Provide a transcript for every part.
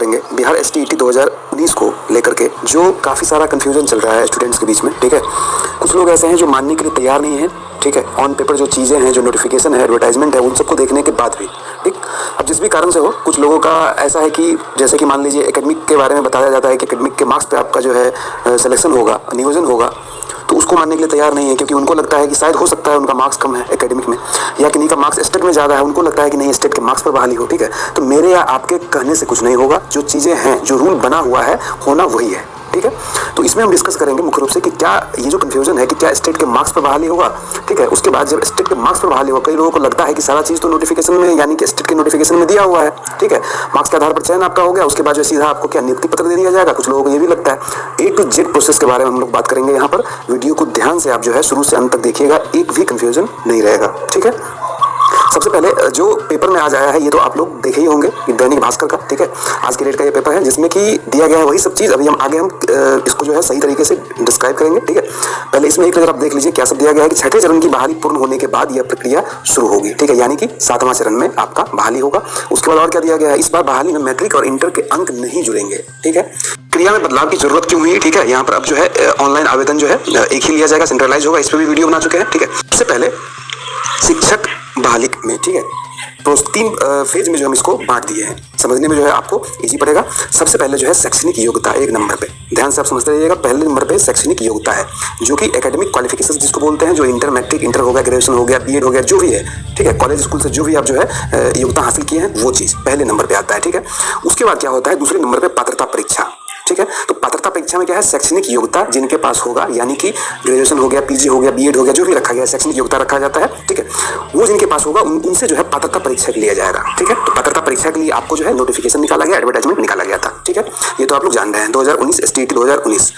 करेंगे बिहार एसटीईटी 2019 को लेकर के, जो काफ़ी सारा कन्फ्यूजन चल रहा है स्टूडेंट्स के बीच में। ठीक है, कुछ लोग ऐसे हैं जो मानने के लिए तैयार नहीं है। ठीक है, ऑन पेपर जो चीज़ें हैं, जो नोटिफिकेशन है, एडवर्टाइजमेंट है, उन सबको देखने के बाद भी ठीक, अब जिस भी कारण से हो, कुछ लोगों का ऐसा है कि जैसे कि मान लीजिए एकेडमिक के बारे में बताया जाता है कि एकेडमिक के मार्क्स पे आपका जो है सिलेक्शन होगा, नियोजन होगा, तो उसको मानने के लिए तैयार नहीं है, क्योंकि उनको लगता है कि शायद हो सकता है उनका मार्क्स कम है एकेडमिक में, या किन्हीं का मार्क्स स्टेट में ज़्यादा है, उनको लगता है कि नहीं स्टेट के मार्क्स पर बहाली हो। ठीक है, तो मेरे या आपके कहने से कुछ नहीं होगा, जो चीज़ें हैं, जो रूल बना हुआ है, होना वही है। ठीक है, तो इसमें हम डिस्कस करेंगे मुख्य रूप से कि क्या ये जो कंफ्यूजन है कि क्या स्टेट के मार्क्स पर बहाली होगा। ठीक है, उसके बाद जब स्टेट के मार्क्स पर बहाली होगा, कई लोगों को लगता है कि सारा चीज़ तो नोटिफिकेशन में, यानी कि स्टेट के नोटिफिकेशन में दिया हुआ है। ठीक है, मार्क्स के आधार पर चयन आपका हो गया, उसके बाद जो सीधा आपको क्या नियुक्ति पत्र दे दिया जाएगा। कुछ लोगों को ये भी लगता है। A to Z प्रोसेस के बारे में हम लोग बात करेंगे यहाँ पर। वीडियो को ध्यान से आप जो है शुरू से अंत तक देखिएगा, एक भी कंफ्यूजन नहीं रहेगा। ठीक है, सबसे पहले जो पेपर में आज आया है, ये तो आप लोग देखे ही होंगे कि दैनिक भास्कर का। ठीक है, आज के डेट का ये पेपर है, जिसमें कि दिया गया है वही सब चीज़। अभी हम आगे इसको जो है सही तरीके से डिस्क्राइब करेंगे। ठीक है, पहले इसमें एक नजर आप देख लीजिए क्या सब दिया गया है कि छठे चरण की बहाली पूर्ण होने के बाद यह प्रक्रिया शुरू होगी। ठीक है, यानी कि 7वां चरण में आपका बहाली होगा। उसके बाद और क्या दिया गया है, इस बार बहाली में मैट्रिक और इंटर के अंक नहीं जुड़ेंगे। ठीक है, क्रिया में बदलाव की जरूरत क्यों हुई। ठीक है, यहाँ पर अब जो है ऑनलाइन आवेदन जो है एक ही लिया जाएगा, सेंट्रलाइज होगा। इस पर भी वीडियो बना चुके हैं। ठीक है, सबसे पहले शिक्षक बहाली में, ठीक है, तो 3 फेज में जो हम इसको बांट दिए हैं, समझने में जो है आपको इजी पड़ेगा। सबसे पहले जो है शैक्षणिक योग्यता, 1 नंबर पे ध्यान से आप समझते रहिएगा। पहले नंबर पे शैक्षणिक योग्यता है, जो कि एकेडमिक क्वालिफिकेशन जिसको बोलते हैं, जो इंटर, मैट्रिक, इंटर हो गया, ग्रेजुएशन हो गया, बीएड हो गया, जो भी है। ठीक है, कॉलेज स्कूल से जो भी आप जो है योग्यता हासिल किए हैं, वो चीज़ पहले नंबर पर आता है। ठीक है, उसके बाद क्या होता है, दूसरे नंबर पर पात्रता परीक्षा। ठीक है, तो पात्रता परीक्षा में क्या है, शैक्षणिक योग्यता जिनके पास होगा, यानी कि ग्रेजुएशन हो गया, पीजी हो गया, बीएड हो गया, जो भी रखा गया है, शैक्षणिक योग्यता रखा जाता है। ठीक है, वो जिनके पास होगा उनसे जो है पात्रता परीक्षा के लिया जाएगा। ठीक है, तो पात्रता परीक्षा के लिए आपको जो है नोटिफिकेशन निकाला गया, एडवर्टाइजमेंट निकाला गया था। ठीक है, ये तो आप लोग जान रहे हैं, 2019 एसटीईटी 2019।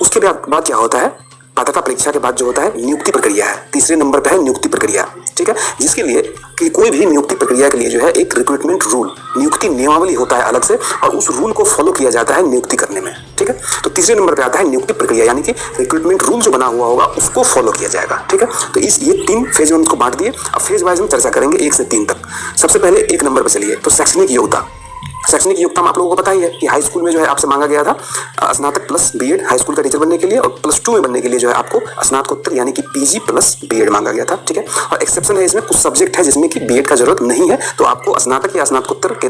उसके बाद क्या होता है, पात्रता परीक्षा के बाद जो होता है नियुक्ति प्रक्रिया है। तीसरे नंबर पर है नियुक्ति प्रक्रिया। ठीक है, जिसके लिए कि कोई भी नियुक्ति प्रक्रिया के लिए जो है एक रिक्रूटमेंट रूल, नियुक्ति नियमावली होता है अलग से, और उस रूल को फॉलो किया जाता है नियुक्ति करने में। ठीक है, तो तीसरे नंबर पे आता है नियुक्ति प्रक्रिया, यानी कि रिक्रूटमेंट रूल जो बना हुआ होगा उसको फॉलो किया जाएगा। ठीक है, तो ये 3 फेज में इसको बांट दिए। अब फेज वाइज में चर्चा करेंगे 1 से 3 तक। सबसे पहले 1 नंबर पर चलिए, तो शैक्षणिक योग्यता। शैक्षणिक योग्यता में आप लोगों को पता ही है कि हाई स्कूल में जो है आपसे मांगा गया था स्नातक प्लस बीएड हाई स्कूल का टीचर बनने के लिए, और +2 में बनने के लिए जो है आपको स्नातकोत्तर यानी कि पीजी प्लस बीएड मांगा गया था। ठीक है, और एक्सेप्शन है इसमें, कुछ सब्जेक्ट है जिसमें कि बीएड का जरूरत नहीं है, तो आपको स्नातक या स्नातकोत्तर के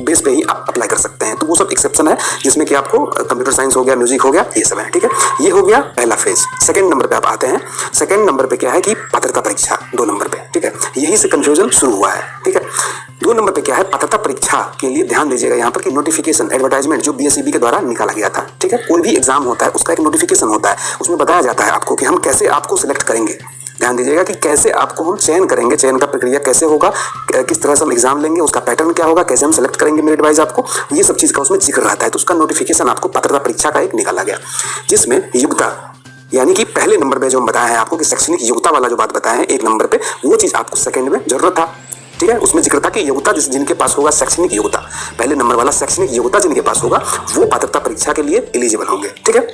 बेस पे ही आप अप्लाई कर सकते हैं। तो वो सब एक्सेप्शन है, जिसमें कि आपको कंप्यूटर साइंस हो गया, म्यूजिक हो गया, ये सब है। ठीक है, ये हो गया पहला फेज। सेकंड नंबर पे आप आते हैं। सेकंड नंबर पे क्या है कि पात्रता परीक्षा, 2 नंबर पे। ठीक है, यही से कंफ्यूजन शुरू हुआ है। ठीक है, 2 नंबर पे क्या है, पात्रता परीक्षा के लिए ध्यान दीजिएगा यहाँ पर कि नोटिफिकेशन, एडवर्टाइजमेंट जो बीएसईबी के द्वारा निकाला गया था। ठीक है, कोई भी एग्जाम होता है उसका एक नोटिफिकेशन होता है, उसमें बताया जाता है आपको कि हम कैसे आपको सिलेक्ट करेंगे। ध्यान दीजिएगा कि कैसे आपको हम चयन करेंगे, चयन का प्रक्रिया कैसे होगा, किस तरह से हम एग्जाम लेंगे, उसका पैटर्न क्या होगा, कैसे हम सेलेक्ट करेंगे मेरिट वाइज आपको, ये सब चीज़ का उसमें जिक्र रहता है। तो उसका नोटिफिकेशन आपको पात्रता परीक्षा का एक निकाला गया, जिसमें योग्यता, यानी कि पहले नंबर पे जो हम बताया है आपको कि शैक्षणिक योग्यता वाला जो बात बताया है 1 नंबर पे, वो चीज़ आपको सेकंड में जरूरत था। ठीक है, उसमें जिक्र था कि योग्यता जिनके पास होगा शैक्षणिक योग्यता, पहले नंबर वाला शैक्षणिक योग्यता जिनके पास होगा वो पात्रता परीक्षा के लिए एलिजिबल होंगे। ठीक है,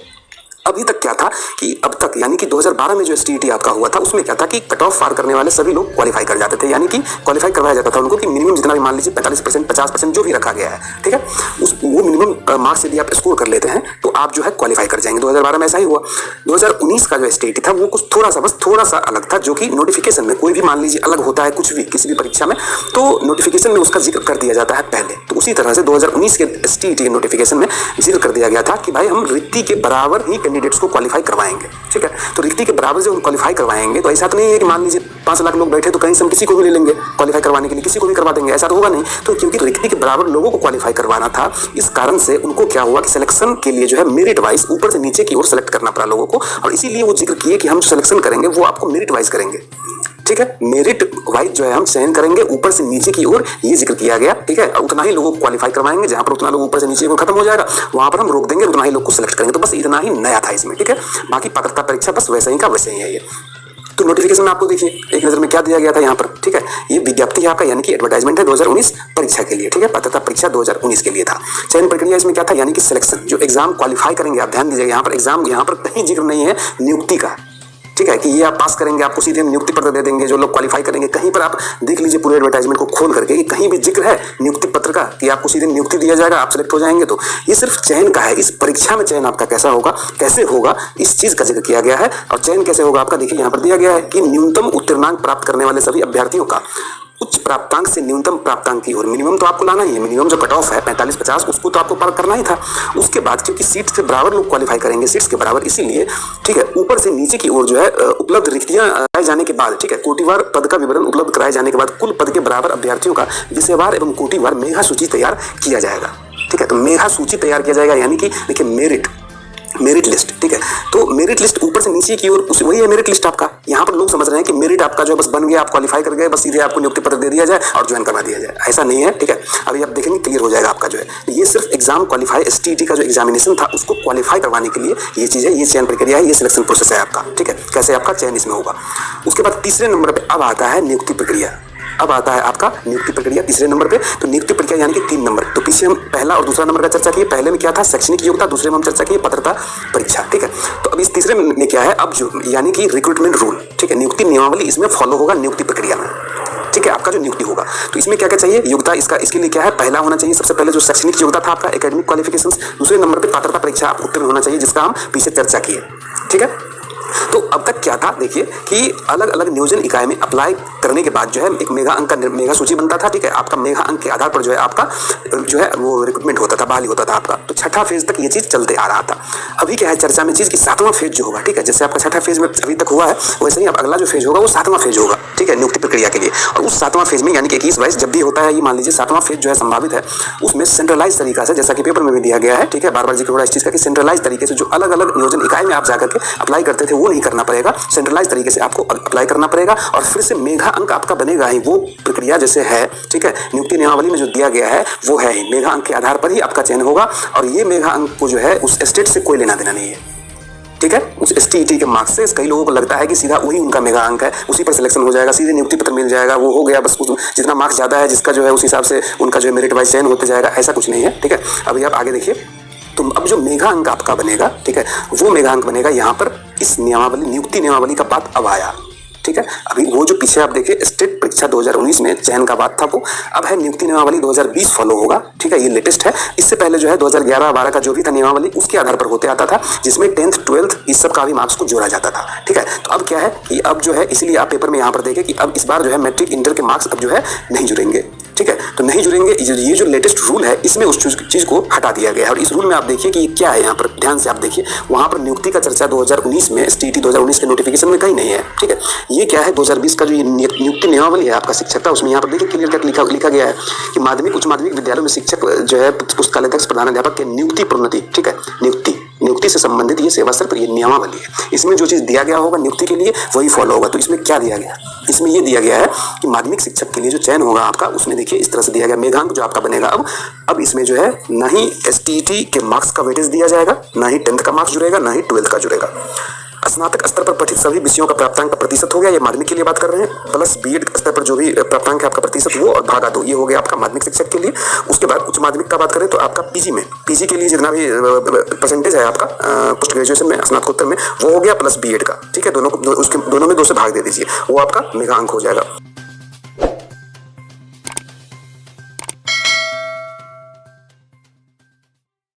अभी तक क्या था कि अब तक, यानी कि 2012 में जो एसटीईटी आपका हुआ था, उसमें क्या था कि कट ऑफ पार करने वाले सभी लोग क्वालिफाई कर जाते थे, यानी कि क्वालिफाई करवाया जाता था उनको कि मिनिमम जितना भी, मान लीजिए 45%, 50% जो भी रखा गया है। ठीक है, वो मिनिमम मार्क्स यदि आप स्कोर कर लेते हैं तो आप जो है क्वालिफाई कर जाएंगे। 2012 में ऐसा ही हुआ। 2019 का जो एसटीईटी था वो कुछ थोड़ा सा अलग था, जो कि नोटिफिकेशन में कोई भी मान लीजिए अलग होता है कुछ भी किसी भी परीक्षा में, तो नोटिफिकेशन में उसका जिक्र कर दिया जाता है पहले। तो उसी तरह से 2019 के एसटीईटी के नोटिफिकेशन में जिक्र कर दिया गया था कि भाई हम रिक्ति के बराबर ही कैंडिडेट्स को क्वालिफाई करवाएंगे। ठीक है, तो रिक्ति के बराबर से हम क्वालिफाई करवाएंगे, तो ऐसा तो नहीं है कि मान लीजिए 5 लाख लोग बैठे तो कहीं से हम किसी को भी ले लेंगे क्वालिफाई करवाने के लिए, किसी को भी करवा देंगे, ऐसा तो होगा नहीं। तो क्योंकि रिक्ति के बराबर लोगों को क्वालिफाई करवाना था, इस कारण से उनको क्या हुआ कि सिलेक्शन के लिए जो है मेरिट वाइज ऊपर से नीचे की ओर सेलेक्ट करना पड़ा लोगों को, और इसीलिए वो जिक्र किए कि हम सिलेक्शन करेंगे वो आपको मेरिट वाइज करेंगे। ठीक है, मेरिट वाइज जो है हम चयन करेंगे ऊपर से नीचे की ओर, ये जिक्र किया गया। ठीक है, उतना ही लोगों को क्वालिफाई करवाएंगे, जहां पर उतना लोग ऊपर से नीचे को खत्म हो जाएगा वहां पर हम रोक देंगे, उतना ही लोग को सिलेक्ट करेंगे। तो बस इतना ही नया था इसमें। ठीक है, बाकी पात्रता परीक्षा बस वैसे ही का वैसे ही है ये। तो नोटिफिकेशन में आपको देखिए एक नजर में क्या दिया गया था यहाँ पर। ठीक है, ये विज्ञप्ति है आपका, यानी कि एडवर्टाइजमेंट है 2019 परीक्षा के लिए। ठीक है, पात्रता परीक्षा 2019 के लिए था। चयन प्रक्रिया इसमें क्या था, यानी कि सिलेक्शन, जो एग्जाम क्वालिफाई करेंगे। आप ध्यान दीजिएगा यहाँ पर एग्जाम, यहाँ पर कहीं जिक्र नहीं है नियुक्ति का। ठीक है, कि ये आप पास करेंगे, आपको सीधे हम नियुक्ति पत्र दे देंगे, जो लोग क्वालिफाई करेंगे। कहीं पर आप देख लीजिए पूरे एडवर्टाइजमेंट को खोल करके कि कहीं भी जिक्र है नियुक्ति पत्र का कि आपको सीधे नियुक्ति दिया जाएगा, आप सिलेक्ट हो जाएंगे। तो ये सिर्फ चयन का है, इस परीक्षा में चयन आपका कैसा होगा, कैसे होगा, इस चीज का जिक्र किया गया है। और चयन कैसे होगा आपका, देखिए यहाँ पर दिया गया है कि न्यूनतम उत्तीर्णांक प्राप्त करने वाले सभी अभ्यर्थियों का उच्च प्राप्तांक से न्यूनतम प्राप्तांक की ओर, मिनिमम तो आपको लाना ही है, मिनिमम जो कट ऑफ है 45-50 उसको तो आपको पार करना ही था। उसके बाद क्योंकि सीट्स के बराबर लोग क्वालिफाई करेंगे, सीट्स के बराबर, इसीलिए ठीक है ऊपर से नीचे की ओर जो है उपलब्ध रिक्तियां कराए जाने के बाद, ठीक है कोटिवार पद का विवरण उपलब्ध कराए जाने के बाद कुल पद के बराबर अभ्यर्थियों का विषयवार एवं कोटिवार मेघा सूची तैयार किया जाएगा। ठीक है, तो मेघा सूची तैयार किया जाएगा, यानी कि देखिए मेरिट लिस्ट। ठीक है, तो मेरिट लिस्ट ऊपर से नीचे की ओर वही है मेरिट लिस्ट आपका। यहाँ पर लोग समझ रहे हैं कि मेरिट आपका जो है बस बन गया, आप क्वालिफाई कर गए, बस सीधे आपको नियुक्ति पत्र दे दिया जाए और ज्वाइन करवा दिया जाए, ऐसा नहीं है। ठीक है, अभी आप देखेंगे क्लियर हो जाएगा आपका जो है, ये सिर्फ एग्जाम क्वालिफाई STET का जो एग्जामिनेशन था उसको क्वालिफाई करवाने के लिए ये चीज है, ये चयन प्रक्रिया है, ये सिलेक्शन प्रोसेस है आपका। ठीक है, कैसे आपका चयन इसमें होगा। उसके बाद तीसरे नंबर पर अब आता है नियुक्ति प्रक्रिया। अब आता है आपका नियुक्ति प्रक्रिया तीसरे नंबर पे। तो नियुक्ति प्रक्रिया यानी कि 3 नंबर। तो पीछे हम पहला और दूसरा नंबर का चर्चा किए, पहले में क्या था शैक्षणिक योग्यता, दूसरे में हम चर्चा किए पात्रता परीक्षा। ठीक है, तो अब इस तीसरे में क्या है, अब जो यानी कि रिक्रूटमेंट रूल, ठीक है नियुक्ति नियमावली इसमें फॉलो होगा नियुक्ति प्रक्रिया में। ठीक है, आपका जो नियुक्ति होगा तो इसमें क्या क्या चाहिए, योग्यता इसके लिए क्या है, पहला होना चाहिए सबसे पहले जो शैक्षणिक योग्यता था आपका एकेडमिक क्वालिफिकेशंस, दूसरे नंबर पे पात्रता परीक्षा आप उत्तीर्ण होना चाहिए, जिसका हम पीछे चर्चा किए। ठीक है, तो अब तक क्या था देखिए कि अलग अलग नियोजन इकाई में अप्लाई करने के बाद जो है एक मेगा अंक का मेगा सूची बनता था। ठीक है, आपका मेगा अंक के आधार पर जो है आपका जो है वो रिक्रूटमेंट होता था, बहाली होता था आपका। तो छठा फेज तक ये चीज चलते आ रहा था। अभी क्या है चर्चा में चीज कि 7वां फेज जो होगा, ठीक है जैसे आपका छठा फेज में अभी तक हुआ है वैसे ही अब अगला जो फेज होगा वो 7वां फेज होगा। ठीक है, नियुक्ति प्रक्रिया के लिए। और उस 7वां फेज में यानी कि 21-22 जब भी होता है, ये मान लीजिए 7वां फेज जो है संभावित है, उसमें सेंट्रलाइज तरीका से, जैसा कि पेपर में भी दिया गया है, ठीक है बार बार जिक्र हो रहा है इस चीज का कि सेंट्रलाइज तरीके से जो अलग अलग नियोजन इकाई में आप जाकर के अप्लाई करते थे वो नहीं करना पड़ेगा, सेंट्रलाइज तरीके से आपको अप्लाई करना पड़ेगा और फिर से मेगा अंक आपका बनेगा ही। वो प्रक्रिया जैसे है, ठीक है नियुक्ति नियमावली में जो दिया गया है वो है ही, मेगा अंक के आधार पर ही आपका चयन होगा। और ये मेगा अंक को जो है उस स्टेट से कोई लेना देना नहीं है। ठीक है, उस STET के मार्क्स से कई लोगों को लगता है कि सीधा वही उनका मेगा अंक है, उसी पर सिलेक्शन हो जाएगा, सीधे नियुक्ति पत्र मिल जाएगा, वो हो गया बस, जितना मार्क्स ज्यादा है जिसका जो है उस हिसाब से उनका जो है मेरिट वाइज चयन होते जाएगा, ऐसा कुछ नहीं है। ठीक है, अभी आप आगे देखिए, तो अब जो मेगा अंक आपका बनेगा, ठीक है वो मेगा अंक बनेगा यहाँ पर इस नियमावली नियुक्ति नियमावली का बात अब आया। ठीक है, अभी वो जो पीछे आप देखिए स्टेट परीक्षा 2019 में चयन का बात था वो अब है नियुक्ति नियमावली 2020 फॉलो होगा। ठीक है, ये लेटेस्ट है। इससे पहले जो है 2011-12 का जो भी था नियमावली उसके आधार पर होते आता था, जिसमें 10th 12th इस सब का भी मार्क्स को जोड़ा जाता था। ठीक है, तो अब क्या है कि अब जो है इसलिए आप पेपर में यहाँ पर देखें कि अब इस बार जो है मैट्रिक इंटर के मार्क्स अब जो है नहीं जुड़ेंगे। ठीक है, तो नहीं जुड़ेंगे, ये जो लेटेस्ट रूल है इसमें उस चीज को हटा दिया गया है। और इस रूल में आप देखिए कि क्या है, यहाँ पर ध्यान से आप देखिए, वहां पर नियुक्ति का चर्चा 2019 में STET 2019 के नोटिफिकेशन में कहीं नहीं है। ठीक है, ये क्या है 2020 का जो नियुक्ति नियमावली है आपका शिक्षक का, उसमें यहाँ पर देखिए क्लियर कट लिखा गया है कि माध्यमिक उच्च माध्यमिक विद्यालयों में शिक्षक जो है पुस्तकालयाध्यक्ष प्रधानाध्यापक के नियुक्ति प्रोन्नति, ठीक है नियुक्ति से संबंधित ये सेवा सत्र ये नियमावली है। इसमें जो चीज दिया गया होगा नियुक्ति के लिए वही फॉलो होगा। तो इसमें क्या दिया गया, इसमें ये दिया गया है कि माध्यमिक शिक्षक के लिए जो चयन होगा आपका उसमें देखिए इस तरह से दिया गया मेघांक जो आपका बनेगा। अब इसमें जो है ना ही STET के मार्क्स का वेटेज दिया जाएगा, ना ही 10th का मार्क्स जुड़ेगा, ना ही 12th का जुड़ेगा। स्नातक स्तर पर पठित सभी विषयों का प्राप्तांक का प्रतिशत हो गया, ये माध्यमिक के लिए बात कर रहे हैं, प्लस BEd स्तर पर जो भी प्राप्तांक है आपका प्रतिशत वो और भागा 2, ये हो गया आपका माध्यमिक शिक्षक के लिए। उसके बाद उच्च माध्यमिक का बात करें तो आपका पीजी के लिए जितना भी परसेंटेज है आपका पोस्ट ग्रेजुएशन में स्नातकोत्तर में वो हो गया प्लस BEd का। ठीक है, दोनों में 2 से भाग दे दीजिए, वो आपका मेगा अंक हो जाएगा।